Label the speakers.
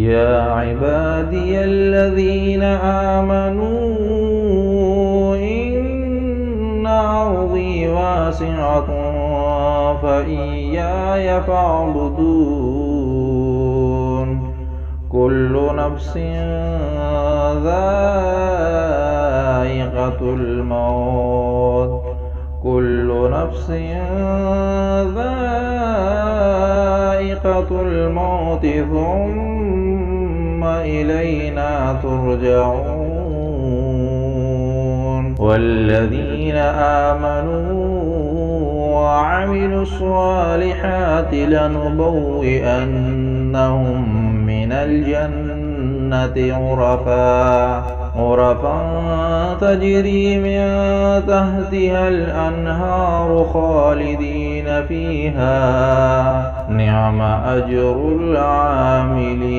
Speaker 1: يا عبادي الذين آمنوا إن أرضي واسعة فإياي فاعبدون كل نفس ذائقة الموت كل نفس ذائقة الموت ثم إلينا ترجعون والذين آمنوا وعملوا الصالحات لنبوئنهم من الجنة غرفا تجري من تحتها الأنهار خالدين فيها نعم أجر العاملين.